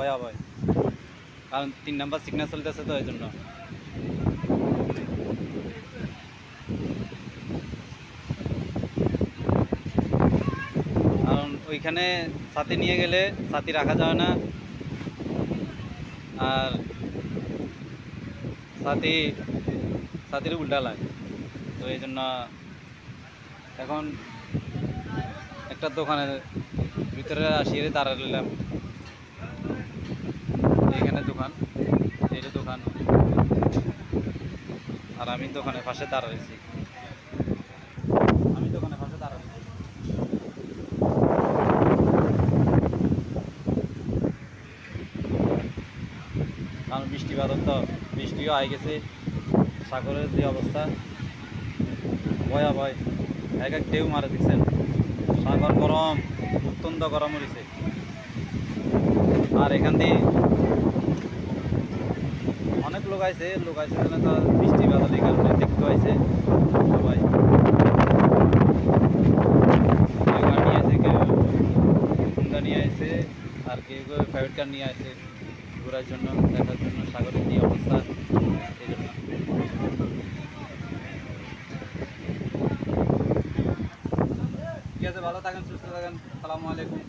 ভয়াবহ, কারণ 3 number signal চলতেছে তো এই জন্য। কারণ ওইখানে ছাতি নিয়ে গেলে ছাতি রাখা যায় না, আর ছাতির উল্টা লাগে, তো এই জন্য এখন একটা দোকানের ভিতরে আসিয়ে দাঁড়ালাম। এইখানে দোকান, এইটা দোকান, আর আমি দোকানের পাশে দাঁড়াইছি। কারণ বৃষ্টি বাদল তো, বৃষ্টিও আই গেছে, সাগরের যে অবস্থা ভয়াবহ, এক এক ঢেউ মারে দিচ্ছেন, সাগর গরম, অত্যন্ত গরম হয়েছে। আর এখান দিয়ে অনেক লোক আইছে যেন তো বৃষ্টি বাদল এই কারণে দেখতে আইছে সবাই। কেউ গাড়ি নিয়ে আছে, কেউ হুন্ডা নিয়ে আসে, আর কেউ কেউ প্রাইভেট কার নিয়ে আসে ঘোরার জন্য, দেখার জন্য সাগরের কী অবস্থা। এই জন্য ঠিক আছে, ভালো থাকেন, সুস্থ থাকেন, আসসালামু আলাইকুম।